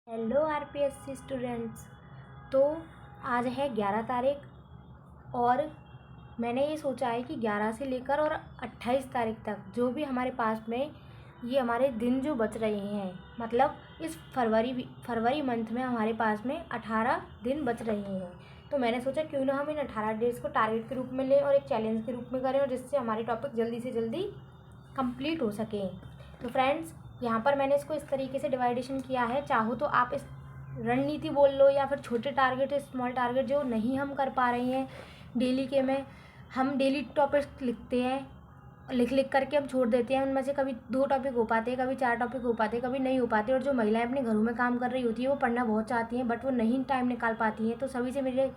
Hello RPSC students. तो आज है 11 तारीख और मैंने ये सोचा है कि 11 से लेकर और 28 तारीख तक जो भी हमारे पास में ये हमारे दिन जो बच रहे हैं, मतलब इस फरवरी मंथ में हमारे पास में 18 दिन बच रहे हैं। तो मैंने सोचा क्यों ना हम इन 18 डेज़ को टारगेट के रूप में लें और एक चैलेंज के रूप में करें, और जिससे हमारी टॉपिक जल्दी से जल्दी कंप्लीट हो सकें। तो फ्रेंड्स, यहाँ पर मैंने इसको इस तरीके से डिवाइडेशन किया है। चाहो तो आप इस रणनीति बोल लो या फिर छोटे टारगेट, स्मॉल टारगेट जो नहीं हम कर पा रहे हैं डेली के में, हम डेली टॉपिक लिखते हैं, लिख करके हम छोड़ देते हैं। उनमें से कभी 2 टॉपिक हो पाते हैं, कभी 4 टॉपिक हो पाते हैं, कभी नहीं हो पाते। और जो महिलाएं अपने घरों में काम कर रही होती है वो पढ़ना बहुत चाहती हैं, बट वो नहीं टाइम निकाल पाती हैं। तो सभी से मेरे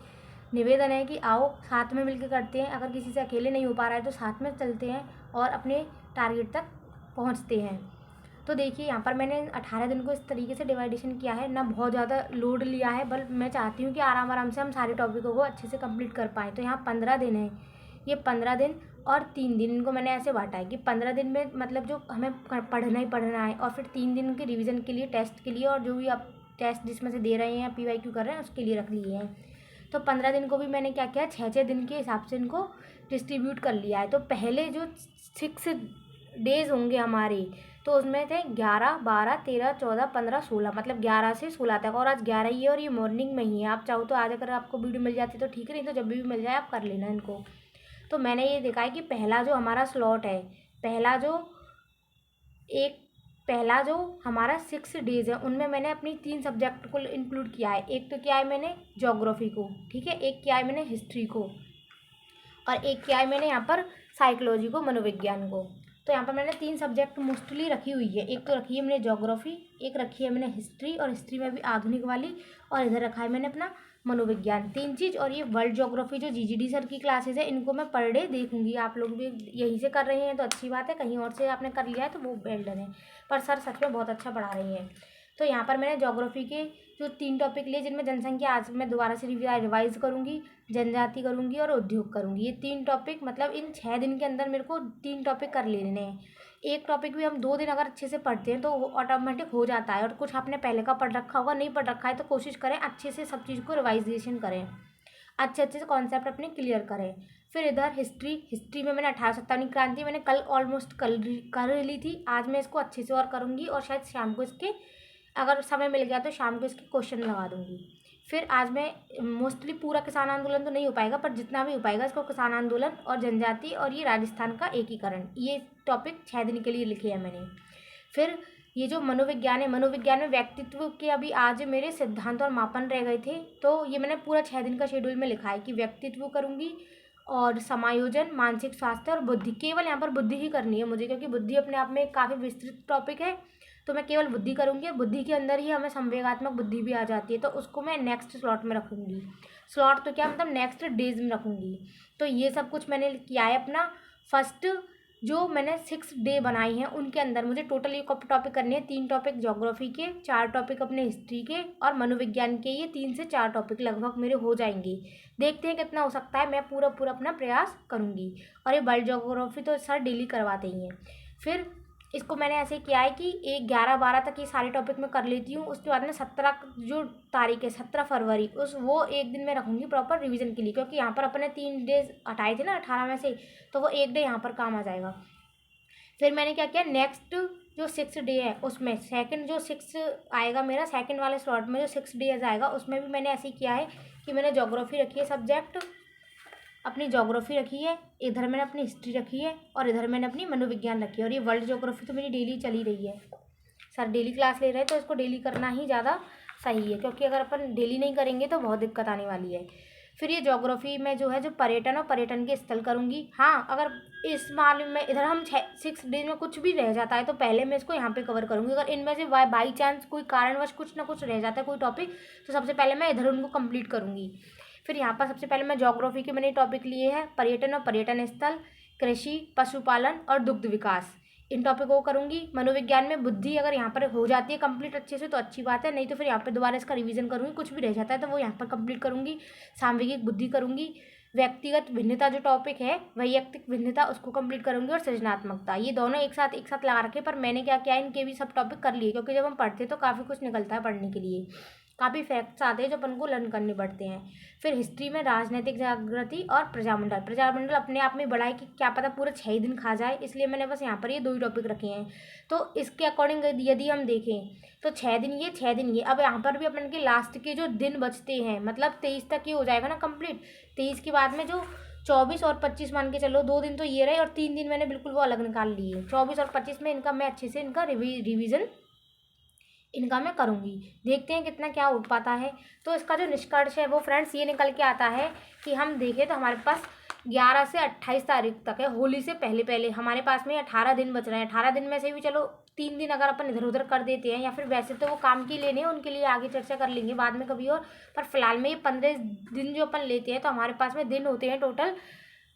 निवेदन है कि आओ साथ में मिलकर करते हैं। अगर किसी से अकेले नहीं हो पा रहा है तो साथ में चलते हैं और अपने टारगेट तक पहुंचते हैं। तो देखिए, यहाँ पर मैंने 18 दिन को इस तरीके से डिवाइडेशन किया है, ना बहुत ज़्यादा लोड लिया है, बल्कि मैं चाहती हूँ कि आराम आराम से हम सारे टॉपिकों को अच्छे से कंप्लीट कर पाएँ। तो यहाँ 15 दिन है, ये 15 दिन और 3 दिन इनको मैंने ऐसे बांटा है कि 15 दिन में मतलब जो हमें पढ़ना ही पढ़ना है, और फिर 3 दिन के रिवीजन के लिए, टेस्ट के लिए, और जो भी आप टेस्ट जिसमें से दे रहे हैं या PYQ कर रहे हैं उसके लिए रख लिए हैं। तो 15 दिन को भी मैंने क्या किया, 6-6 दिन के हिसाब से इनको डिस्ट्रीब्यूट कर लिया है। तो पहले जो 6 डेज़ होंगे हमारे, तो उसमें थे 11, 12, 13, 14, 15, 16, मतलब 11 से 16 तक। और आज 11 ही है और ये मॉर्निंग में ही है। आप चाहो तो आज अगर आपको वीडियो मिल जाती तो ठीक है, नहीं तो जब भी मिल जाए आप कर लेना इनको। तो मैंने ये देखा है कि पहला जो हमारा स्लॉट है, पहला जो हमारा 6 डेज़ है, उनमें मैंने अपनी 3 सब्जेक्ट को इंक्लूड किया है। एक तो किया है मैंने ज्योग्राफी को, ठीक है, एक किया है मैंने हिस्ट्री को, और एक किया है मैंने यहाँ पर साइकोलॉजी को, मनोविज्ञान को। तो यहाँ पर मैंने 3 सब्जेक्ट मोस्टली रखी हुई है। एक तो रखी है मैंने ज्योग्राफी, एक रखी है मैंने हिस्ट्री, और हिस्ट्री में भी आधुनिक वाली, और इधर रखा है मैंने अपना मनोविज्ञान। 3 चीज़। और ये वर्ल्ड ज्योग्राफी जो GGD सर की क्लासेस है, इनको मैं पर डे देखूंगी। आप लोग भी यहीं से कर रहे हैं तो अच्छी बात है, कहीं और से आपने कर लिया है तो वो वेल डन है, पर सर सच में बहुत अच्छा पढ़ा रही हैं। तो यहाँ पर मैंने ज्योग्राफी के जो 3 टॉपिक लिए, जिनमें जनसंख्या आज मैं दोबारा से रिवाइज करूँगी, जनजाति करूँगी और उद्योग करूँगी। ये 3 टॉपिक, मतलब इन 6 दिन के अंदर मेरे को 3 टॉपिक कर लेने हैं। एक टॉपिक भी हम 2 दिन अगर अच्छे से पढ़ते हैं तो वो ऑटोमेटिक हो जाता है। और कुछ आपने पहले का पढ़ रखा होगा, नहीं पढ़ रखा है तो कोशिश करें अच्छे से सब चीज़ को रिवाइजेशन करें, अच्छे अच्छे से कॉन्सेप्ट अपने क्लियर करें। फिर इधर हिस्ट्री में मैंने 1857 क्रांति मैंने कल ऑलमोस्ट कर ली थी। आज मैं इसको अच्छे से और करूँगी, और शायद शाम को इसके, अगर समय मिल गया तो शाम को इसके क्वेश्चन लगा दूँगी। फिर आज मैं मोस्टली पूरा किसान आंदोलन तो नहीं हो पाएगा, पर जितना भी हो पाएगा इसको, किसान आंदोलन और जनजाति और ये राजस्थान का एकीकरण, ये टॉपिक 6 दिन के लिए लिखे हैं मैंने। फिर ये जो मनोविज्ञान है, मनोविज्ञान में व्यक्तित्व के अभी आज मेरे सिद्धांत और मापन रह गए थे, तो ये मैंने पूरा 6 दिन का शेड्यूल में लिखा है कि व्यक्तित्व करूँगी, और समायोजन, मानसिक स्वास्थ्य और बुद्धि। केवल यहाँ पर बुद्धि ही करनी है मुझे, क्योंकि बुद्धि अपने आप में काफ़ी विस्तृत टॉपिक है। तो मैं केवल बुद्धि करूँगी, और बुद्धि के अंदर ही हमें संवेगात्मक बुद्धि भी आ जाती है, तो उसको मैं नेक्स्ट स्लॉट में रखूँगी। स्लॉट तो क्या, मतलब नेक्स्ट डेज में रखूँगी। तो ये सब कुछ मैंने किया है अपना। फर्स्ट जो मैंने 6 डे बनाई हैं उनके अंदर मुझे टोटल ये टॉपिक करने हैं। 3 टॉपिक ज्योग्राफी के, 4 टॉपिक अपने हिस्ट्री के और मनोविज्ञान के। ये 3 से 4 टॉपिक लगभग मेरे हो जाएंगे। देखते हैं कितना हो सकता है, मैं पूरा अपना प्रयास करूँगी। और ये वर्ल्ड ज्योग्राफी तो सर डेली करवाते ही हैं। फिर इसको मैंने ऐसे किया है कि 11-12 तक ये सारे टॉपिक मैं कर लेती हूँ। उसके बाद में 17 जो तारीख है, 17 फरवरी, वो एक दिन मैं रखूँगी प्रॉपर रिवीजन के लिए, क्योंकि यहाँ पर अपने 3 डेज हटाए थे ना 18 में से, तो वो एक डे यहाँ पर काम आ जाएगा। फिर मैंने क्या किया, नेक्स्ट जो 6 डे है उसमें सेकंड जो 6 आएगा मेरा, सेकंड वाले स्लॉट में जो 6 डेज आएगा, उसमें भी मैंने ऐसे ही किया है कि मैंने ज्योग्राफी रखी है सब्जेक्ट, अपनी ज्योग्राफी रखी है, इधर मैंने अपनी हिस्ट्री रखी है, और इधर मैंने अपनी मनोविज्ञान रखी है। और ये वर्ल्ड ज्योग्राफी तो मेरी डेली चली रही है, सर डेली क्लास ले रहे हैं तो इसको डेली करना ही ज़्यादा सही है, क्योंकि अगर अपन डेली नहीं करेंगे तो बहुत दिक्कत आने वाली है। फिर ये ज्योग्राफी में जो है जो पर्यटन और पर्यटन के स्थल करूँगी। हाँ, अगर इस मालूम में इधर हम 6 डेज में कुछ भी रह जाता है तो पहले मैं इसको यहाँ पे कवर करूँगी। अगर इनमें से बाई चांस कोई कारणवश कुछ ना कुछ रह जाता है कोई टॉपिक, तो सबसे पहले मैं इधर उनको कंप्लीट करूँगी। फिर यहाँ पर सबसे पहले मैं ज्योग्राफी के मैंने टॉपिक लिए हैं, पर्यटन और पर्यटन स्थल, कृषि, पशुपालन और दुग्ध विकास, इन टॉपिकों को करूँगी। मनोविज्ञान में बुद्धि अगर यहाँ पर हो जाती है कंप्लीट अच्छे से तो अच्छी बात है, नहीं तो फिर यहाँ पे दोबारा इसका रिवीजन करूँगी। कुछ भी रह जाता है तो वो यहाँ पर कंप्लीट करूँगी। सामवेगिक बुद्धि करूँगी, व्यक्तिगत भिन्नता जो टॉपिक है, वैयक्तिक भिन्नता, उसको कंप्लीट करूँगी और सृजनात्मकता। ये दोनों एक साथ लगा रखे, पर मैंने क्या किया, इनके भी सब टॉपिक कर लिए, क्योंकि जब हम पढ़ते तो काफ़ी कुछ निकलता है पढ़ने के लिए, काफ़ी फैक्ट्स आते हैं जो अपन को लर्न करने पड़ते हैं। फिर हिस्ट्री में राजनीतिक जागृति और प्रजामंडल अपने आप में बड़ा है कि क्या पता पूरे 6 दिन खा जाए, इसलिए मैंने बस यहाँ पर ये 2 ही टॉपिक रखे हैं। तो इसके अकॉर्डिंग यदि हम देखें तो 6 दिन ये, 6 दिन ये। अब यहाँ पर भी अपन के लास्ट के जो दिन बचते हैं, मतलब 23 तक ये हो जाएगा ना कंप्लीट। 23 के बाद में जो 24 और 25 मान के चलो, 2 दिन तो ये रहे और 3 दिन मैंने बिल्कुल वो अलग निकाल लिए। 24 और 25 में इनका मैं अच्छे से इनका रिवीजन इनका मैं करूँगी। देखते हैं कितना क्या हो पाता है। तो इसका जो निष्कर्ष है वो फ्रेंड्स ये निकल के आता है कि हम देखें तो हमारे पास 11 से 28 तारीख तक है, होली से पहले हमारे पास में 18 दिन बच रहे हैं। 18 दिन में से भी चलो 3 दिन अगर अपन इधर उधर कर देते हैं, या फिर वैसे तो वो काम की लेने हैं, उनके लिए आगे चर्चा कर लेंगे बाद में कभी और। पर फिलहाल में ये 15 दिन जो अपन लेते हैं, तो हमारे पास में दिन होते हैं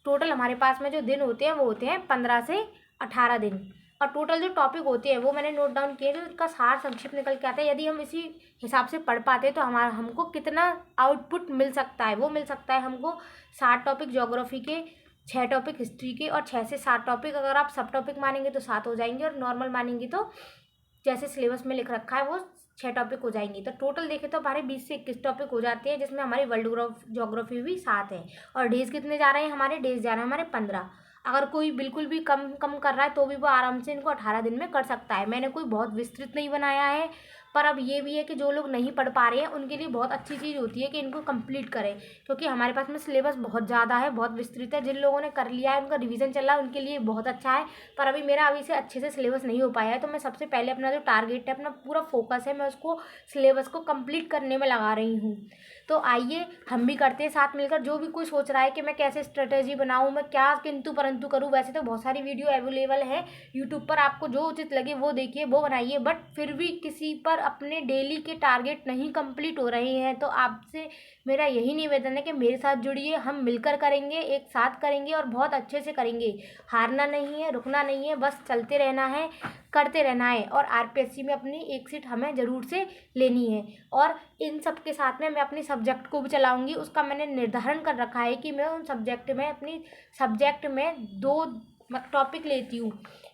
टोटल हमारे पास में जो दिन होते हैं वो होते हैं 15 से 18 दिन। और टोटल जो टॉपिक होते हैं वो मैंने नोट डाउन किए, तो उनका सार संक्षिप्त निकल के आता है। यदि हम इसी हिसाब से पढ़ पाते तो हमको कितना आउटपुट मिल सकता है, वो मिल सकता है हमको 7 टॉपिक ज्योग्राफी के, 6 टॉपिक हिस्ट्री के, और 6 से 7 टॉपिक अगर आप सब टॉपिक मानेंगे तो 7 हो जाएंगे, और नॉर्मल मानेंगे तो जैसे सिलेबस में लिख रखा है वो 6 टॉपिक हो जाएंगे। तो टोटल देखें तो हमारे 20 से 21 टॉपिक हो जाते हैं, जिसमें हमारी वर्ल्ड ज्योग्राफी भी 7 है। और डेज कितने जा रहे हैं हमारे? डेज जा रहे हैं हमारे 15। अगर कोई बिल्कुल भी कम कर रहा है तो भी वो आराम से इनको 18 दिन में कर सकता है। मैंने कोई बहुत विस्तृत नहीं बनाया है, पर अब ये भी है कि जो लोग नहीं पढ़ पा रहे हैं उनके लिए बहुत अच्छी चीज़ होती है कि इनको कंप्लीट करें, क्योंकि हमारे पास में सिलेबस बहुत ज़्यादा है, बहुत विस्तृत है। जिन लोगों ने कर लिया है, उनका रिवीजन चल रहा है, उनके लिए बहुत अच्छा है। पर अभी मेरा अभी से अच्छे से सिलेबस नहीं हो पाया है, तो मैं सबसे पहले अपना जो टारगेट है, अपना पूरा फोकस है, मैं उसको सिलेबस को कंप्लीट करने में लगा रही हूँ। तो आइए हम भी करते हैं साथ मिलकर। जो भी कोई सोच रहा है कि मैं कैसे स्ट्रेटेजी बनाऊँ, मैं क्या किंतु परंतु करूँ, वैसे तो बहुत सारी वीडियो अवेलेबल है यूट्यूब पर, आपको जो उचित लगे वो देखिए, वो बनाइए। बट फिर भी किसी पर अपने डेली के टारगेट नहीं कंप्लीट हो रहे हैं, तो आपसे मेरा यही निवेदन है कि मेरे साथ जुड़िए, हम मिलकर करेंगे, एक साथ करेंगे और बहुत अच्छे से करेंगे। हारना नहीं है, रुकना नहीं है, बस चलते रहना है, करते रहना है। और आरपीएससी में अपनी एक सीट हमें ज़रूर से लेनी है। और इन सब के साथ में मैं अपनी सब्जेक्ट को भी चलाऊंगी। उसका मैंने निर्धारण कर रखा है कि मैं उन अपनी सब्जेक्ट में 2 टॉपिक लेती हूँ।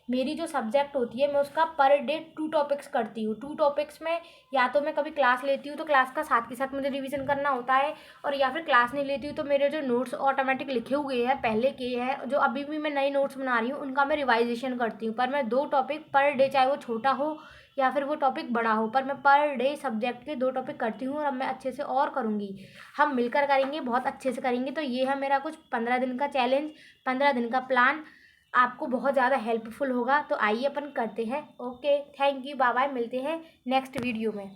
मेरी जो सब्जेक्ट होती है मैं उसका पर डे 2 टॉपिक्स करती हूँ। 2 टॉपिक्स में या तो मैं कभी क्लास लेती हूँ तो क्लास का साथ के साथ मुझे रिवीजन करना होता है, और या फिर क्लास नहीं लेती हूँ तो मेरे जो नोट्स ऑटोमेटिक लिखे हुए हैं पहले के हैं, जो अभी भी मैं नए नोट्स बना रही हूँ, उनका मैं रिवाइजेशन करती हूँ। पर मैं 2 टॉपिक पर डे, चाहे वो छोटा हो या फिर वो टॉपिक बड़ा हो, पर मैं पर डे सब्जेक्ट के 2 टॉपिक करती हूँ, और अब मैं अच्छे से और करूँगी। हम मिलकर करेंगे, बहुत अच्छे से करेंगे। तो ये है मेरा कुछ 15 दिन का चैलेंज, 15 दिन का प्लान, आपको बहुत ज़्यादा हेल्पफुल होगा। तो आइए अपन करते हैं। Okay, thank you, bye bye, मिलते हैं नेक्स्ट वीडियो में।